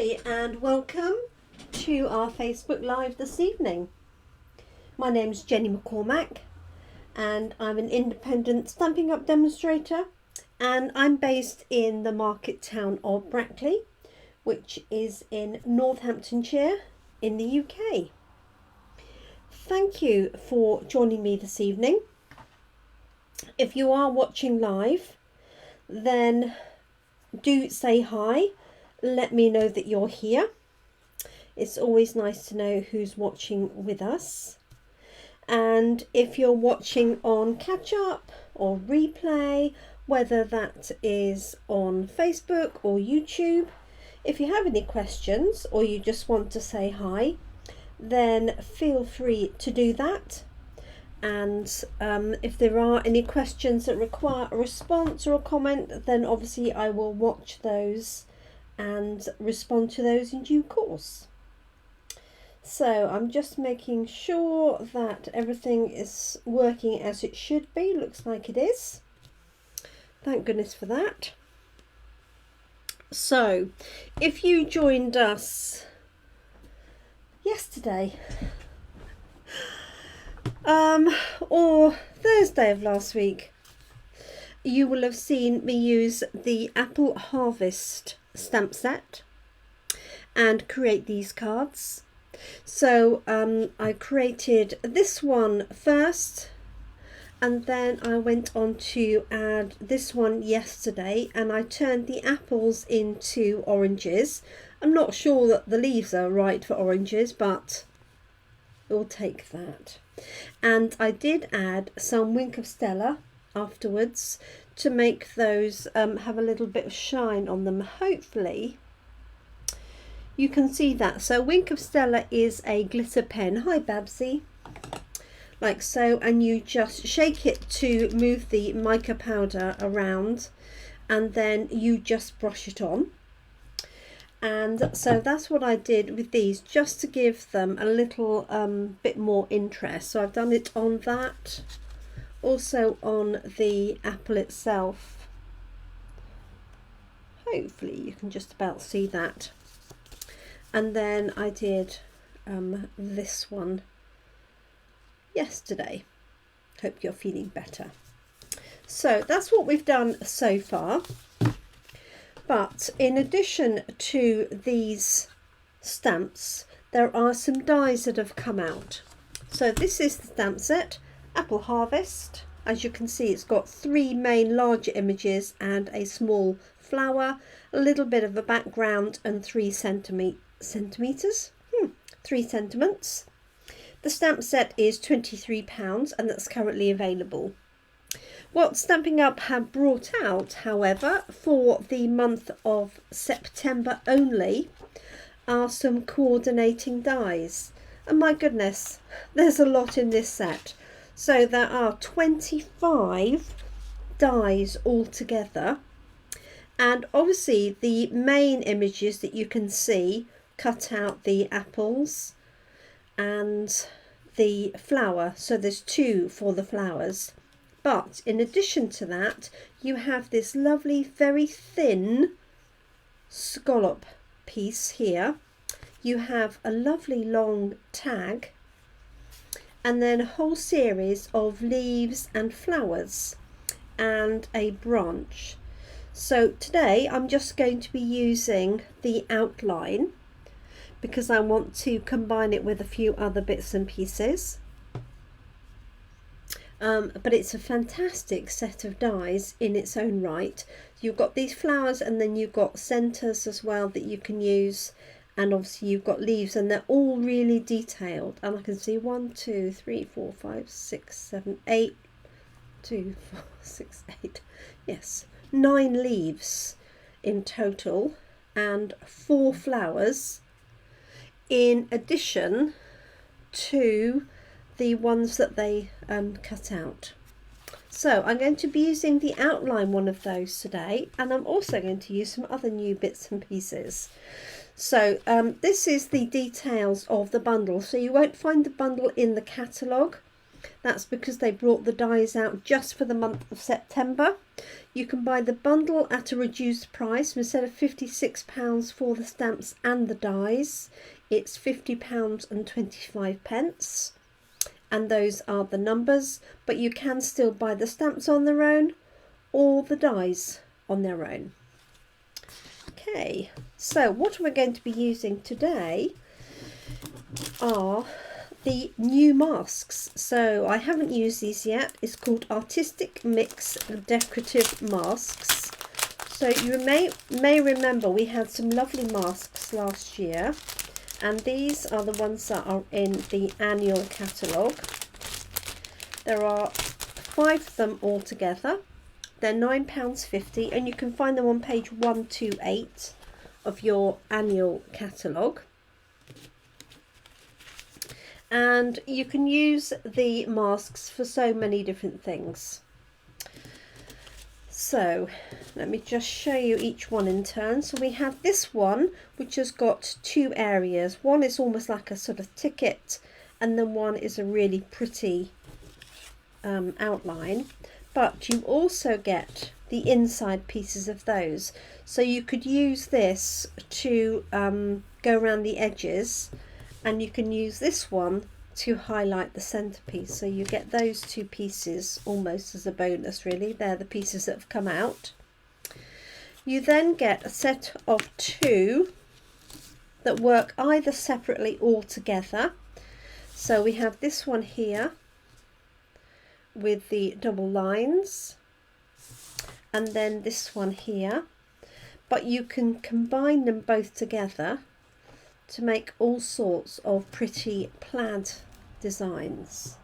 Hi and welcome to our Facebook Live this evening. My name's Jenny McCormack and I'm an independent Stampin' Up demonstrator, and I'm based in the market town of Brackley, which is in Northamptonshire in the UK. Thank you for joining me this evening. If you are watching live, then do say hi. Let me know that you're here. It's always nice to know who's watching with us. And if you're watching on catch up or replay, whether that is on Facebook or YouTube, if you have any questions or you just want to say hi, then feel free to do that. And if there are any questions that require a response or a comment, then obviously I will watch those and respond to those in due course. So I'm just making sure that everything is working as it should be. Looks like it is. Thank goodness for that. So if you joined us yesterday or Thursday of last week, you will have seen me use the Apple Harvest stamp set and create these cards. So I created this one first, and then I went on to add this one yesterday, and I turned the apples into oranges. I'm not sure that the leaves are right for oranges, but we'll take that. And I did add some Wink of Stella afterwards to make those have a little bit of shine on them. Hopefully you can see that. So Wink of Stella is a glitter pen. Hi Babsy. Like so, and you just shake it to move the mica powder around, and then you just brush it on. And so that's what I did with these, just to give them a little bit more interest. So I've done it on that, also on the apple itself. Hopefully you can just about see that. And then I did this one yesterday. Hope you're feeling better. So that's what we've done so far. But in addition to these stamps, there are some dies that have come out. So this is the stamp set, Apple Harvest. As you can see, it's got three main larger images and a small flower, a little bit of a background, and 3 centimeters. 3 sentiments. The stamp set is £23 and that's currently available. What Stampin' Up have brought out, however, for the month of September only, are some coordinating dies. And my goodness, there's a lot in this set. So there are 25 dies altogether. And obviously the main images that you can see cut out the apples and the flower. So there's 2 for the flowers. But in addition to that, you have this lovely, very thin scallop piece here. You have a lovely long tag, and then a whole series of leaves and flowers and a branch. So today I'm just going to be using the outline because I want to combine it with a few other bits and pieces. But it's a fantastic set of dies in its own right. You've got these flowers, and then you've got centres as well that you can use, and obviously you've got leaves, and they're all really detailed. And I can see 1, 2, 3, 4, 5, 6, 7, 8, 2, 4, 6, 8. Yes, 9 leaves in total and 4 flowers, in addition to the ones that they cut out. So I'm going to be using the outline one of those today, and I'm also going to use some other new bits and pieces. So this is the details of the bundle. So you won't find the bundle in the catalogue, That's because they brought the dies out just for the month of September. You can buy the bundle at a reduced price. Instead of £56 for the stamps and the dies, it's £50.25. And those are the numbers, but you can still buy the stamps on their own or the dies on their own. Okay, so what we're going to be using today are the new masks. So I haven't used these yet. It's called Artistic Mix Decorative Masks. So you may remember we had some lovely masks last year, and these are the ones that are in the annual catalogue. There are 5 of them all together. They're £9.50, and you can find them on page 128 of your annual catalogue. And you can use the masks for so many different things. So let me just show you each one in turn. So we have this one, which has got 2 areas. One is almost like a sort of ticket, and then one is a really pretty outline. But you also get the inside pieces of those. So you could use this to go around the edges, and you can use this one to highlight the centerpiece. So you get those 2 pieces almost as a bonus, really. They're the pieces that have come out. You then get a set of 2 that work either separately or together. So we have this one here with the double lines, and then this one here, but you can combine them both together to make all sorts of pretty plaid designs.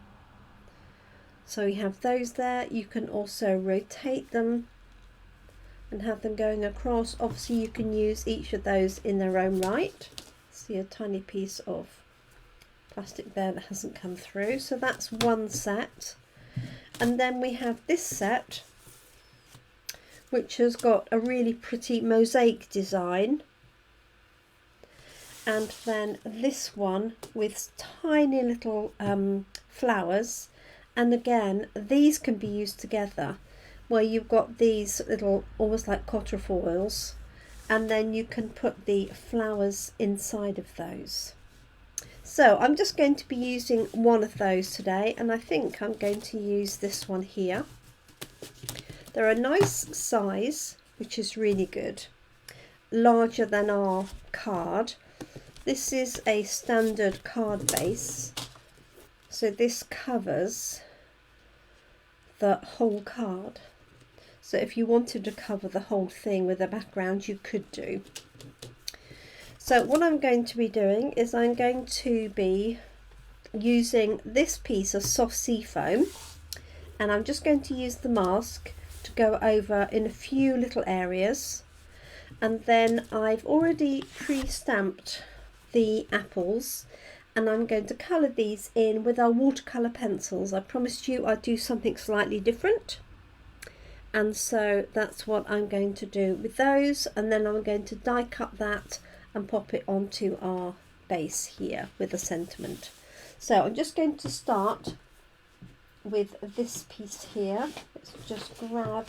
So you have those there. You can also rotate them and have them going across. Obviously you can use each of those in their own right. See a tiny piece of plastic there that hasn't come through. So that's one set. And then we have this set, which has got a really pretty mosaic design. And then this one with tiny little flowers, and again these can be used together, where you've got these little almost like quatrefoils, and then you can put the flowers inside of those. So I'm just going to be using one of those today, and I think I'm going to use this one here. They're a nice size, which is really good, larger than our card. This is a standard card base, so this covers the whole card. So if you wanted to cover the whole thing with a background, you could do. So what I'm going to be doing is I'm going to be using this piece of soft sea foam, and I'm just going to use the mask to go over in a few little areas. And then I've already pre-stamped the apples, and I'm going to colour these in with our watercolour pencils. I promised you I'd do something slightly different, and so that's what I'm going to do with those, and then I'm going to die cut that and pop it onto our base here with a sentiment. So I'm just going to start with this piece here. Let's just grab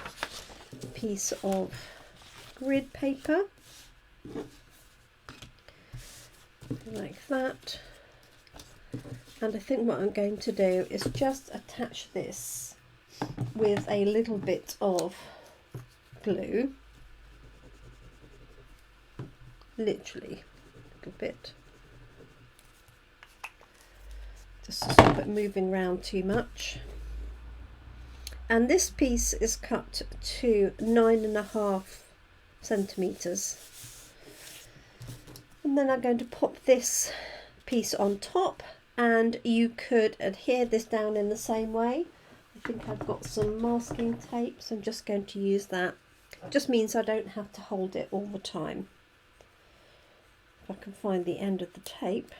a piece of grid paper like that, and I think what I'm going to do is just attach this with a little bit of glue, literally a little bit, just to stop it moving around too much. And this piece is cut to 9.5 centimeters. And then I'm going to pop this piece on top, and you could adhere this down in the same way. I think I've got some masking tape, so I'm just going to use that. It just means I don't have to hold it all the time. If I can find the end of the tape.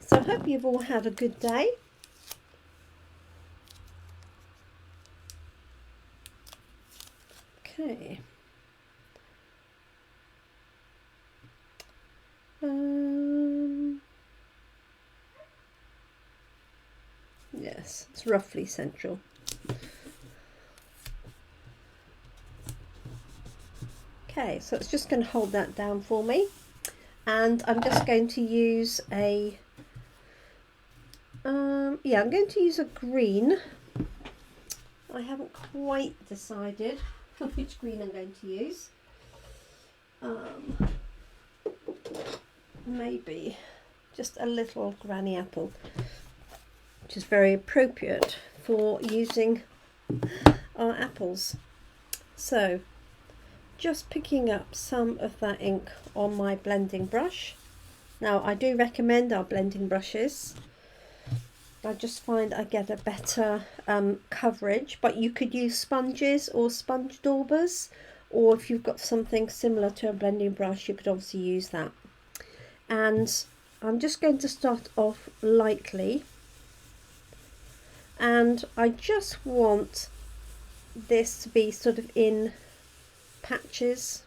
So I hope you've all had a good day. Okay. It's roughly central. Okay, so it's just going to hold that down for me, and I'm just going to use a yeah, I'm going to use a green. I haven't quite decided which green I'm going to use. Maybe just a little granny apple, which is very appropriate for using our apples. So just picking up some of that ink on my blending brush. Now I do recommend our blending brushes. I just find I get a better coverage, but you could use sponges or sponge daubers, or if you've got something similar to a blending brush, you could obviously use that. And I'm just going to start off lightly, and I just want this to be sort of in patches.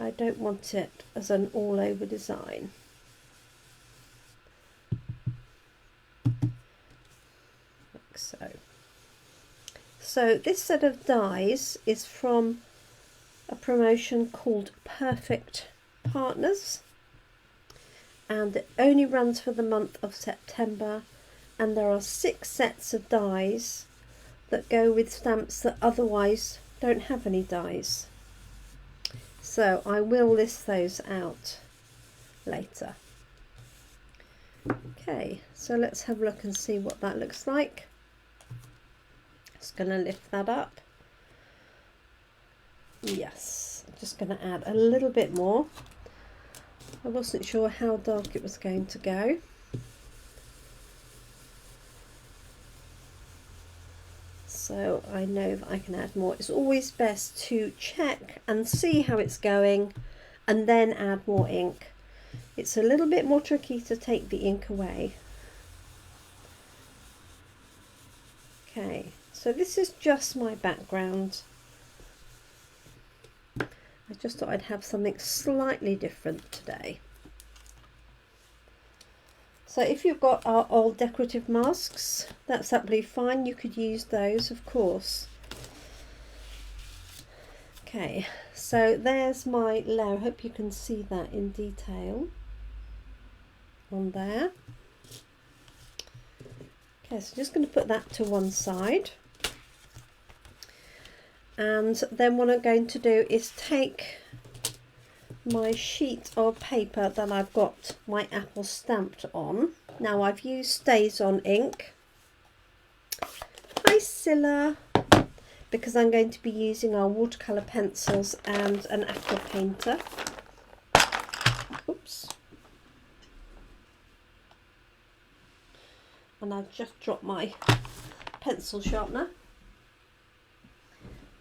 I don't want it as an all over design. Like so. So this set of dies is from a promotion called Perfect Partners, and it only runs for the month of September, and there are 6 sets of dies that go with stamps that otherwise don't have any dies. So I will list those out later. Okay, so let's have a look and see what that looks like. Just going to lift that up. Yes, I'm just going to add a little bit more. I wasn't sure how dark it was going to go. So I know that I can add more. It's always best to check and see how it's going and then add more ink. It's a little bit more tricky to take the ink away. Okay, so this is just my background. I just thought I'd have something slightly different today. So if you've got our old decorative masks, that's absolutely fine. You could use those, of course. Okay, so there's my layer. I hope you can see that in detail on there. Okay, so just going to put that to one side. And then what I'm going to do is take my sheet of paper that I've got my apple stamped on. Now I've used StazOn ink. Hi Scylla, because I'm going to be using our watercolour pencils and an aqua painter. Oops. And I've just dropped my pencil sharpener.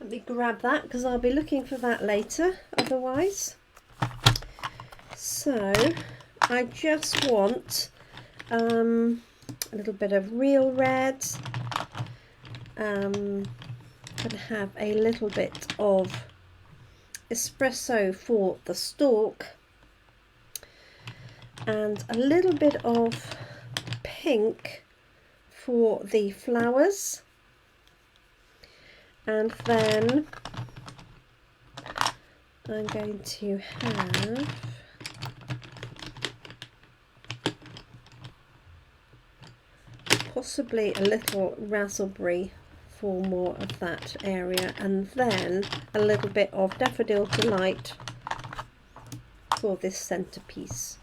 Let me grab that because I'll be looking for that later otherwise. So I just want a little bit of real red. I'm going to have a little bit of espresso for the stalk and a little bit of pink for the flowers, and then I'm going to have possibly a little raspberry for more of that area, and then a little bit of daffodil delight for this centerpiece.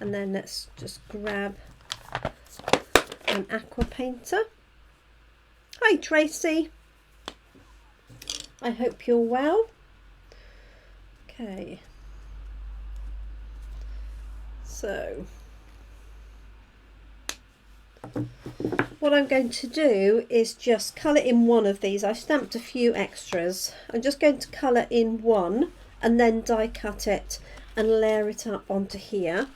And then let's just grab an aqua painter. Hi Tracy, I hope you're well. Okay, so what I'm going to do is just colour in one of these. I stamped a few extras. I'm just going to colour in one and then die cut it and layer it up onto here.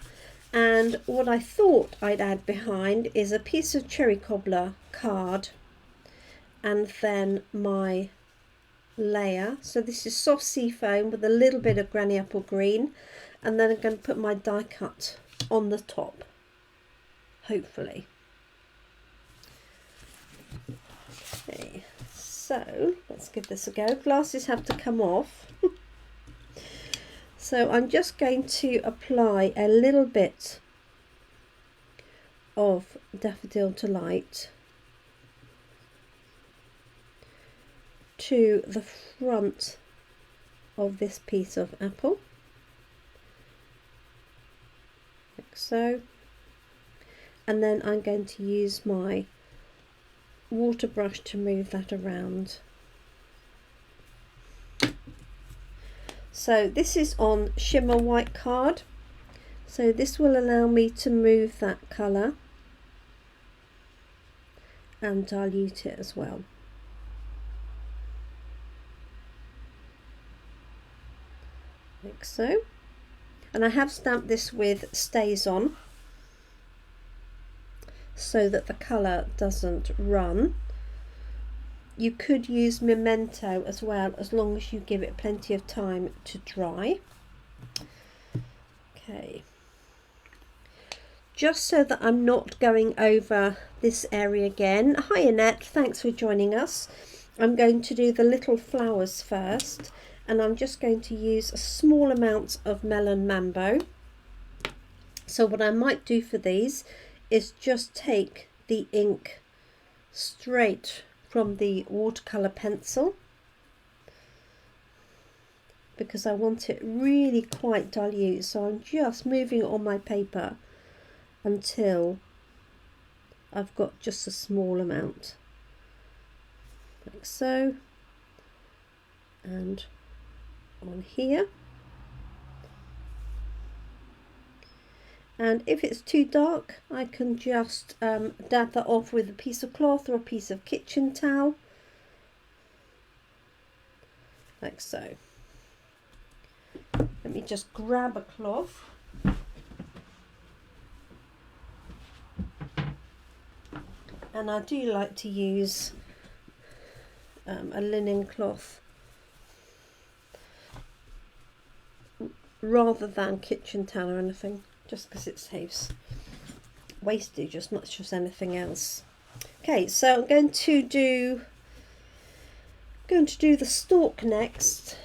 And what I thought I'd add behind is a piece of cherry cobbler card and then my layer. So this is soft sea foam with a little bit of granny apple green, and then I'm going to put my die cut on the top, hopefully. Okay, so let's give this a go. Glasses have to come off. So I'm just going to apply a little bit of Daffodil Delight to the front of this piece of apple, like so, and then I'm going to use my water brush to move that around. So this is on shimmer white card, so this will allow me to move that colour and dilute it as well. Like so. And I have stamped this with Stays On so that the colour doesn't run. You could use Memento as well, as long as you give it plenty of time to dry. Okay. Just so that I'm not going over this area again. Hi Annette, thanks for joining us. I'm going to do the little flowers first, and I'm just going to use a small amount of Melon Mambo. So what I might do for these is just take the ink straight from the watercolour pencil, because I want it really quite dilute, so I'm just moving it on my paper until I've got just a small amount, like so, and on here. And if it's too dark, I can just dab that off with a piece of cloth or a piece of kitchen towel, like so. Let me just grab a cloth. And I do like to use a linen cloth rather than kitchen towel or anything, just because it saves wastage as much as anything else. Okay, so I'm going to do the stalk next.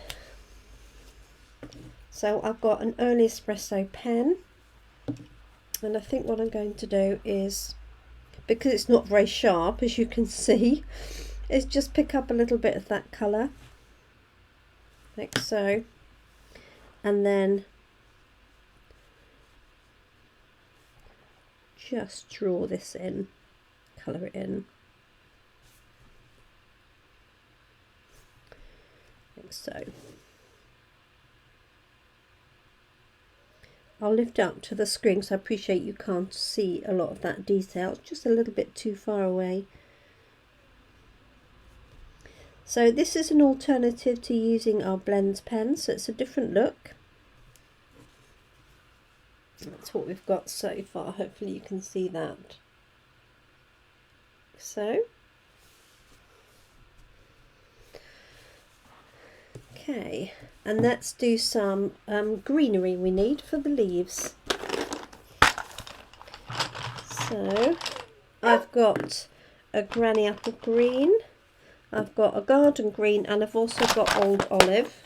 So I've got an early espresso pen, and I think what I'm going to do is, because it's not very sharp as you can see, is just pick up a little bit of that colour, like so, and then just draw this in, colour it in, like so. I'll lift up to the screen because I appreciate you can't see a lot of that detail, it's just a little bit too far away. So this is an alternative to using our blends pen, so it's a different look. That's what we've got so far, hopefully you can see that. So, okay, and let's do some greenery we need for the leaves. So I've got a granny apple green, I've got a garden green, and I've also got old olive.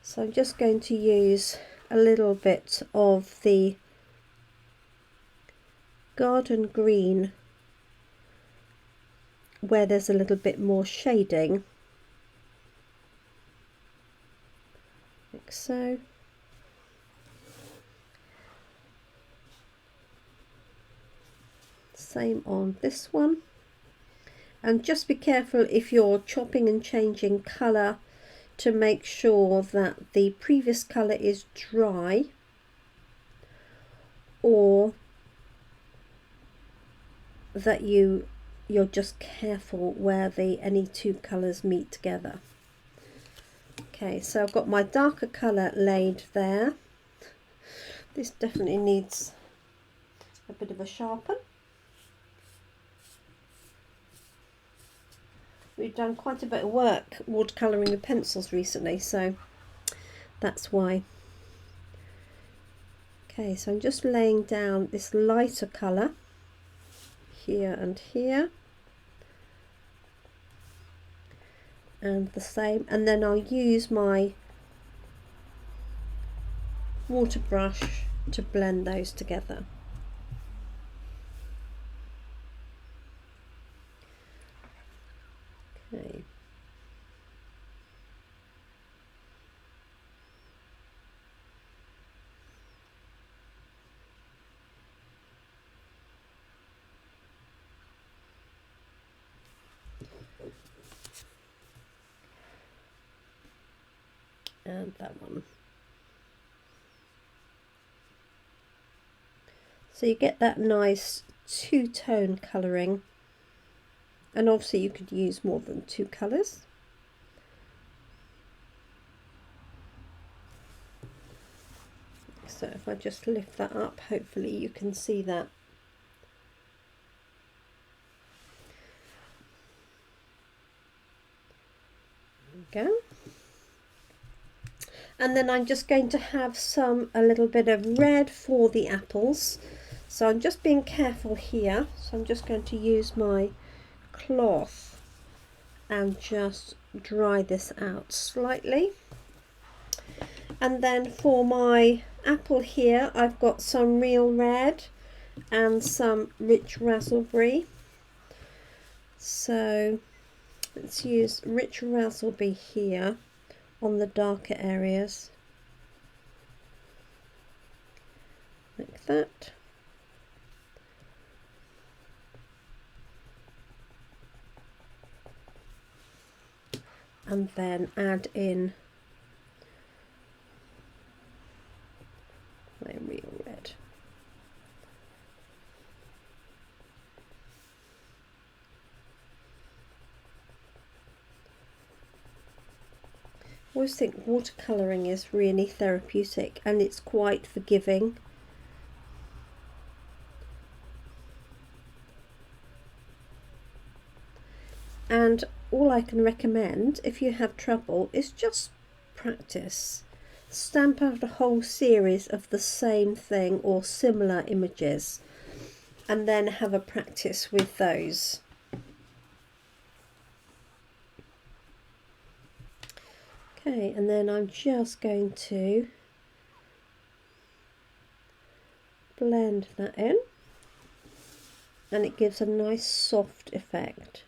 So I'm just going to use a little bit of the garden green where there's a little bit more shading, like so. Same on this one, and just be careful if you're chopping and changing colour to make sure that the previous colour is dry, or that you're just careful where any two colours meet together. Okay, so I've got my darker colour laid there. This definitely needs a bit of a sharpen. We've done quite a bit of work watercolouring with pencils recently, so That's why. Okay, so I'm just laying down this lighter colour here and here, and the same, and then I'll use my water brush to blend those together. Okay. And that one. So you get that nice two-tone colouring, and obviously you could use more than two colours. So if I just lift that up, hopefully you can see that. There we go. And then I'm just going to have a little bit of red for the apples. So I'm just being careful here. So I'm just going to use my cloth and just dry this out slightly. And then for my apple here, I've got some real red and some rich raspberry. So let's use rich raspberry here on the darker areas, like that. And then add in my real red. I always think watercolouring is really therapeutic, and it's quite forgiving. And all I can recommend, if you have trouble, is just practice. Stamp out a whole series of the same thing or similar images, and then have a practice with those. Okay, and then I'm just going to blend that in, and it gives a nice soft effect.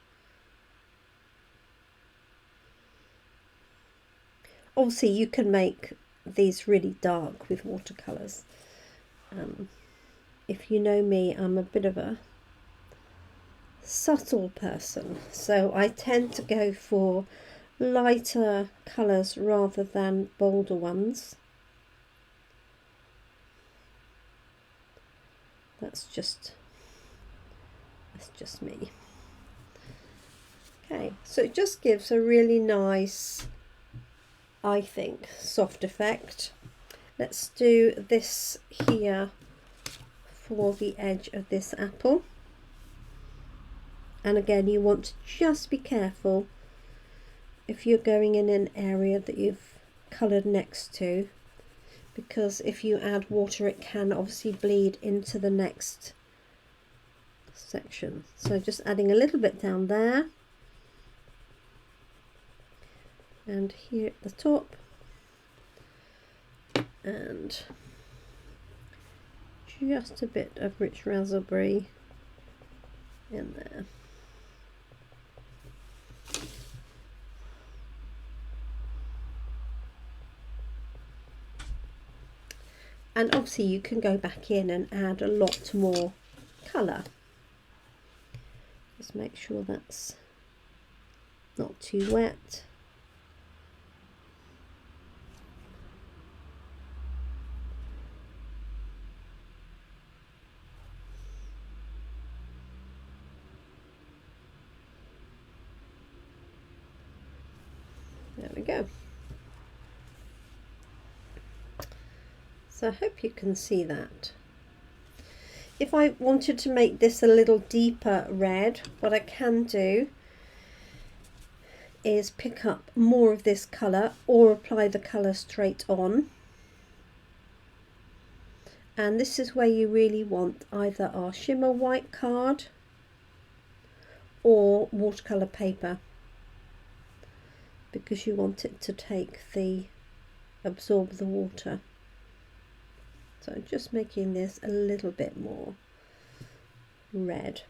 Obviously you can make these really dark with watercolours. If you know me, I'm a bit of a subtle person, so I tend to go for lighter colours rather than bolder ones. That's just me. Okay, so it just gives a really nice, I think, soft effect. Let's do this here for the edge of this apple, and again you want to just be careful if you're going in an area that you've coloured next to, because if you add water it can obviously bleed into the next section. So just adding a little bit down there, and here at the top, and just a bit of rich raspberry in there. And obviously you can go back in and add a lot more colour. Just make sure that's not too wet. There we go. So I hope you can see that. If I wanted to make this a little deeper red, what I can do is pick up more of this colour or apply the colour straight on. And this is where you really want either our shimmer white card or watercolour paper, because you want it to absorb the water. So just making this a little bit more red.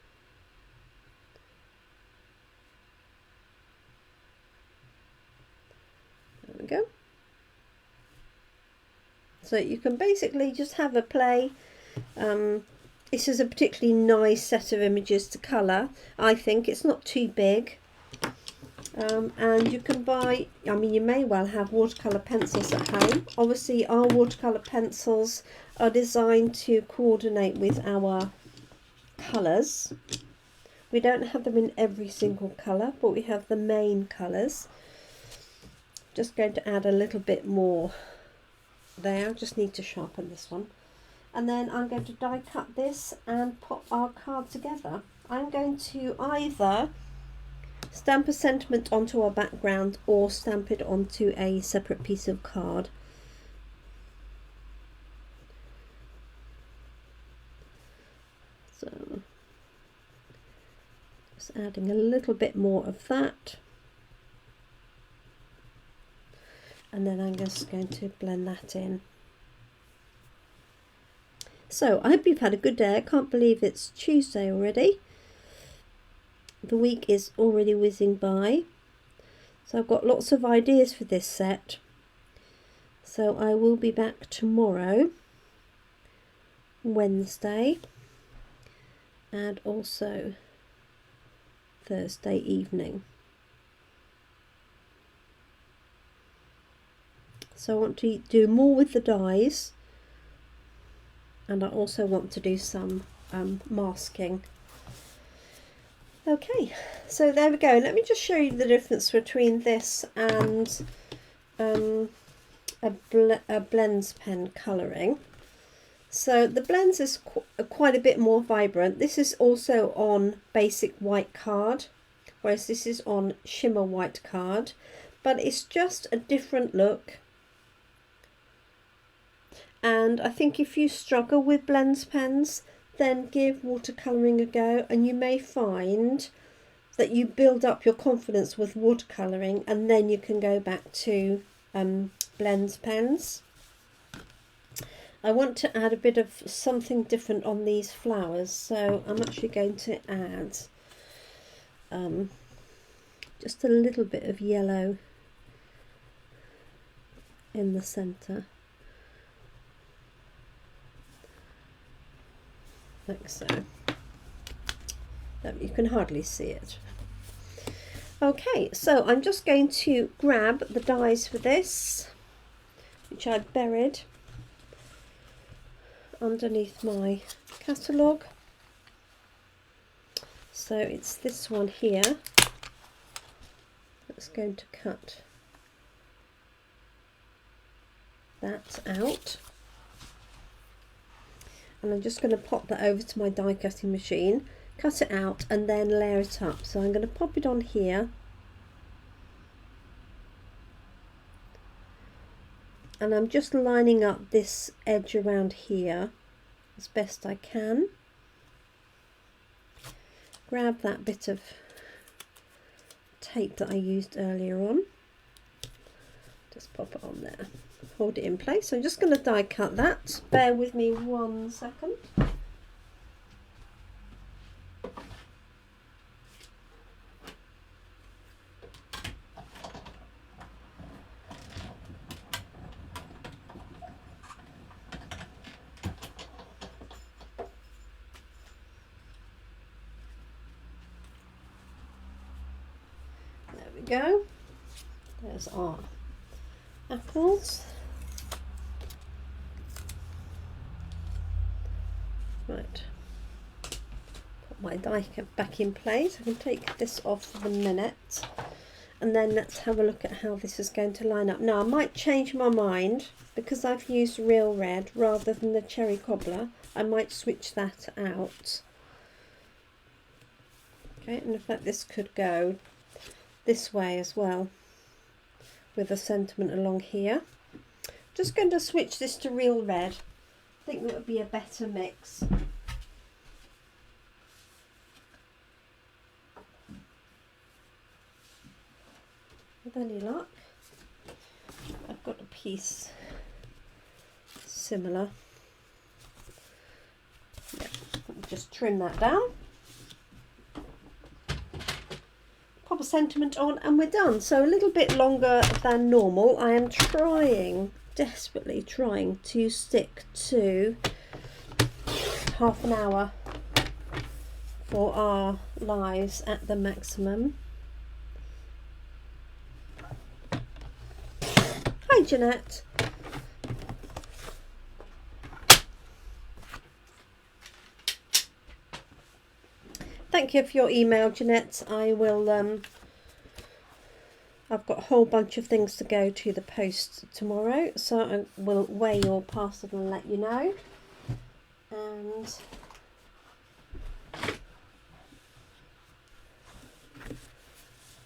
There we go. So you can basically just have a play. This is a particularly nice set of images to colour. I think it's not too big. And you can buy, I mean, you may well have watercolour pencils at home. Obviously our watercolour pencils are designed to coordinate with our colours. We don't have them in every single colour, but we have the main colours. Just going to add a little bit more there. I just need to sharpen this one. And then I'm going to die cut this and pop our card together. I'm going to either stamp a sentiment onto our background or stamp it onto a separate piece of card. So just adding a little bit more of that. And then I'm just going to blend that in. So I hope you've had a good day. I can't believe it's Tuesday already. The week is already whizzing by. So I've got lots of ideas for this set. So I will be back tomorrow, Wednesday, and also Thursday evening. So I want to do more with the dies, and I also want to do some masking. Okay, so there we go. Let me just show you the difference between this and a blends pen colouring. So the blends is quite a bit more vibrant. This is also on basic white card, whereas this is on shimmer white card, but it's just a different look. And I think if you struggle with blends pens, then give watercolouring a go, and you may find that you build up your confidence with watercolouring, and then you can go back to blends pens. I want to add a bit of something different on these flowers, so I'm actually going to add just a little bit of yellow in the centre. Like so. You can hardly see it. Okay, so I'm just going to grab the dies for this, which I've buried underneath my catalogue. So it's this one here that's going to cut that out. And I'm just going to pop that over to my die cutting machine, cut it out and then layer it up. So I'm going to pop it on here, and I'm just lining up this edge around here as best I can. Grab that bit of tape that I used earlier on, just pop it on there. Hold it in place. I'm just going to die cut that. Bear with me 1 second. There we go. There's our apples. Right, put my die back in place. I can take this off for a minute, and then let's have a look at how this is going to line up. Now I might change my mind, because I've used real red rather than the cherry cobbler. I might switch that out. Okay, and in fact this could go this way as well, with a sentiment along here. Just going to switch this to real red. I think that would be a better mix. With any luck, I've got a piece similar. Yeah, just trim that down. Pop a sentiment on and we're done. So a little bit longer than normal. I am desperately trying to stick to half an hour for our lives at the maximum. Hi Jeanette. Thank you for your email, Jeanette. I will I've got a whole bunch of things to go to the post tomorrow, so I will weigh your parcel and let you know. And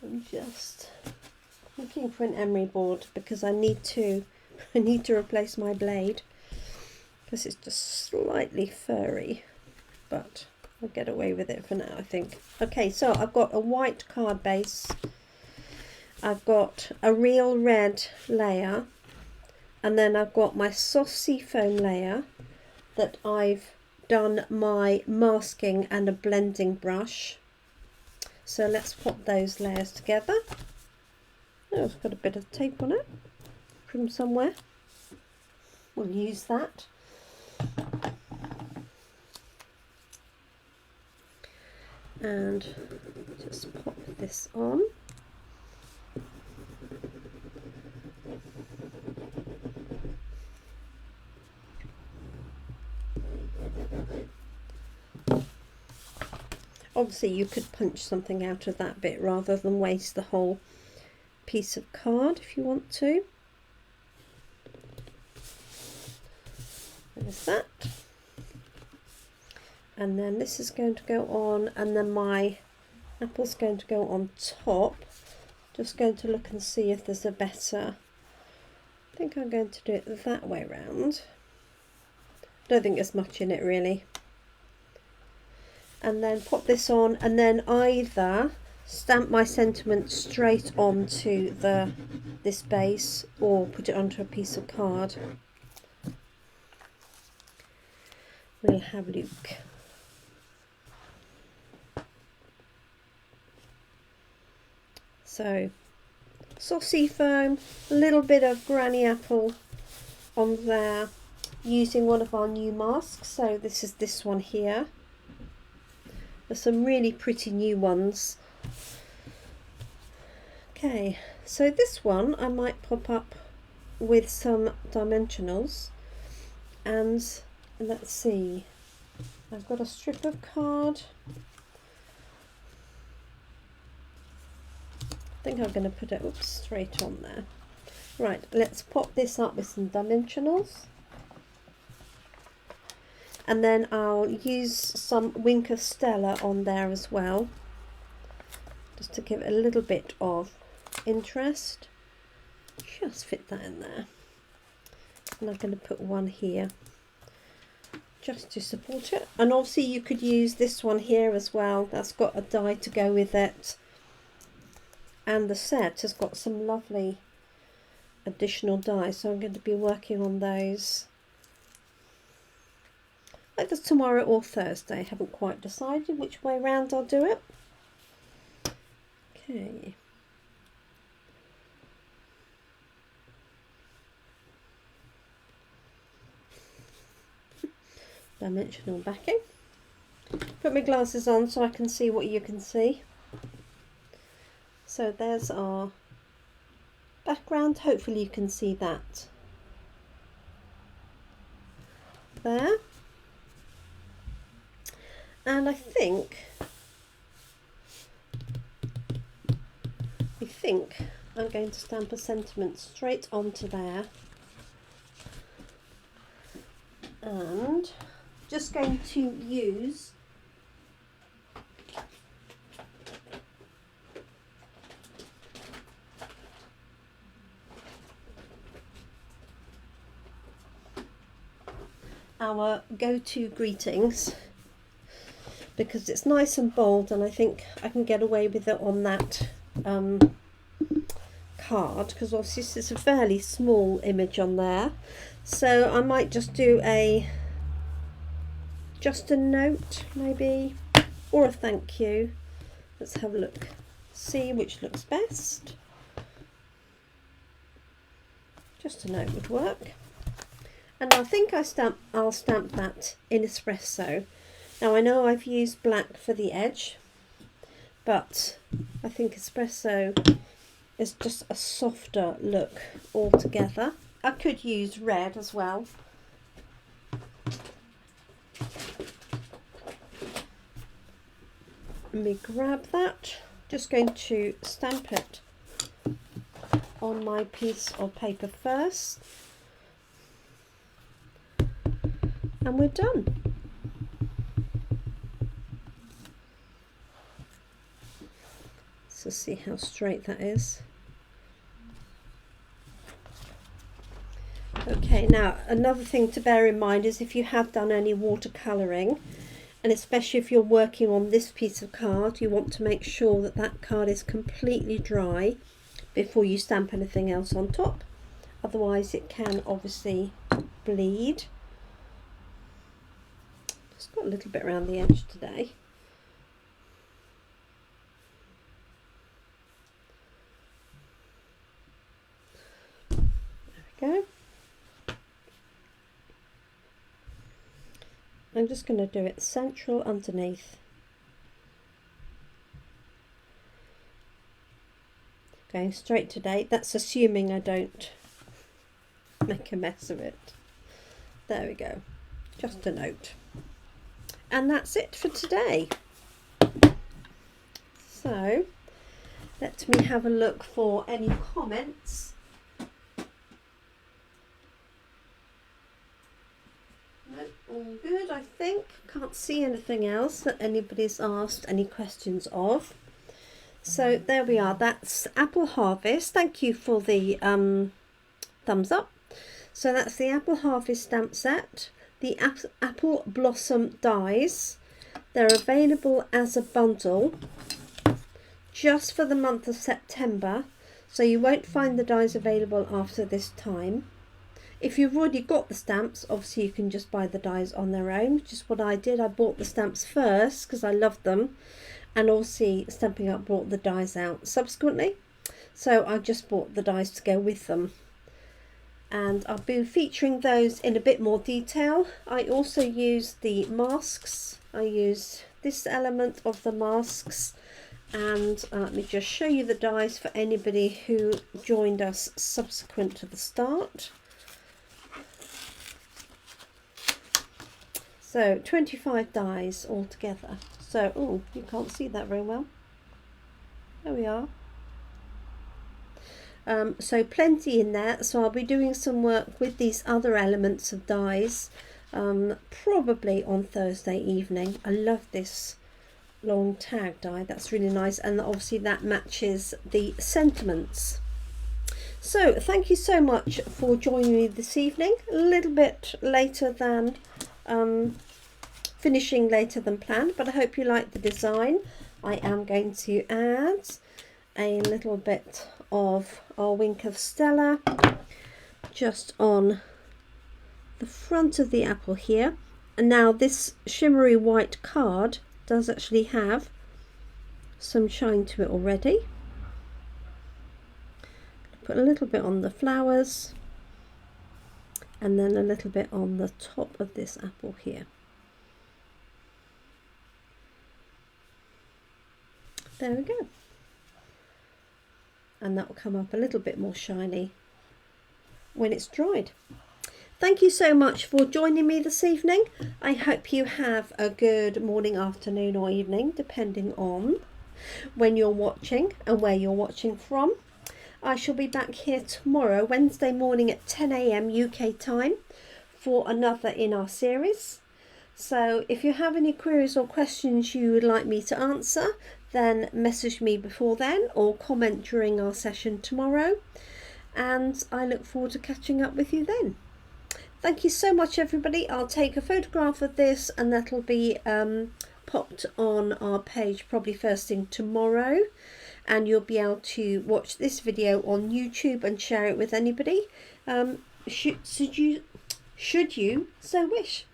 I'm just looking for an emery board because I need to replace my blade because it's just slightly furry, but I'll get away with it for now, I think. Okay, so I've got a white card base. I've got a real red layer, and then I've got my soft seafoam layer that I've done my masking and a blending brush. So let's pop those layers together. Oh, it's got a bit of tape on it from somewhere. We'll use that. And just pop this on. Obviously you could punch something out of that bit rather than waste the whole piece of card if you want to. There's that. And then this is going to go on, and then my apple's going to go on top. Just going to look and see if there's a better. I think I'm going to do it that way round. Don't think there's much in it really. And then pop this on, and then either stamp my sentiment straight onto this base or put it onto a piece of card. We'll have a look. So soft seafoam, a little bit of granny apple on there, using one of our new masks. So this is this one here. There's some really pretty new ones. Okay, so this one I might pop up with some dimensionals, and let's see, I've got a strip of card. I think I'm going to put it straight on there. Right, let's pop this up with some dimensionals. And then I'll use some Wink of Stella on there as well, just to give it a little bit of interest. Just fit that in there. And I'm going to put one here just to support it. And obviously you could use this one here as well. That's got a die to go with it. And the set has got some lovely additional dies, so I'm going to be working on those either tomorrow or Thursday. I haven't quite decided which way round I'll do it. Okay. Dimensional backing. Put my glasses on so I can see what you can see. So there's our background. Hopefully you can see that there. And I think I'm going to stamp a sentiment straight onto there, and just going to use our go-to greetings because it's nice and bold, and I think I can get away with it on that card, because obviously this is a fairly small image on there. So I might just do just a note maybe, or a thank you. Let's have a look, see which looks best. Just a note would work. And I think I'll stamp that in espresso. Now I know I've used black for the edge, but I think espresso is just a softer look altogether. I could use red as well. Let me grab that. Just going to stamp it on my piece of paper first. And we're done. So see how straight that is. Okay, now another thing to bear in mind is if you have done any watercolouring, and especially if you're working on this piece of card, you want to make sure that that card is completely dry before you stamp anything else on top. Otherwise it can obviously bleed. Just got a little bit around the edge today. There we go. I'm just going to do it central underneath. Going straight to date. That's assuming I don't make a mess of it. There we go. Just a note. And that's it for today. So let me have a look for any comments. All good, I think. Can't see anything else that anybody's asked any questions of. So there we are. That's Apple Harvest. Thank you for the thumbs up. So that's the Apple Harvest stamp set. The Apple Blossom dies. They're available as a bundle just for the month of September. So you won't find the dies available after this time. If you've already got the stamps, obviously you can just buy the dies on their own, which is what I did. I bought the stamps first because I loved them, and also Stampin' Up brought the dies out subsequently. So I just bought the dies to go with them. And I'll be featuring those in a bit more detail. I also used the masks. I used this element of the masks. And let me just show you the dies for anybody who joined us subsequent to the start. So 25 dies altogether. So, oh, you can't see that very well. There we are. So plenty in there. So I'll be doing some work with these other elements of dies, probably on Thursday evening. I love this long tag die. That's really nice, and obviously that matches the sentiments. So thank you so much for joining me this evening. A little bit later than finishing later than planned, but I hope you like the design. I am going to add a little bit of our wink of Stella just on the front of the apple here. And now this shimmery white card does actually have some shine to it already. Put a little bit on the flowers and then a little bit on the top of this apple here. There we go. And that will come up a little bit more shiny when it's dried. Thank you so much for joining me this evening. I hope you have a good morning, afternoon or evening, depending on when you're watching and where you're watching from. I shall be back here tomorrow, Wednesday morning at 10 AM UK time for another in our series. So if you have any queries or questions you would like me to answer, then message me before then or comment during our session tomorrow. And I look forward to catching up with you then. Thank you so much, everybody. I'll take a photograph of this and that'll be popped on our page probably first thing tomorrow, and you'll be able to watch this video on YouTube and share it with anybody should you so wish.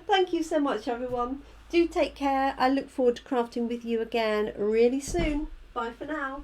Thank you so much, everyone. Do take care. I look forward to crafting with you again really soon. Bye for now.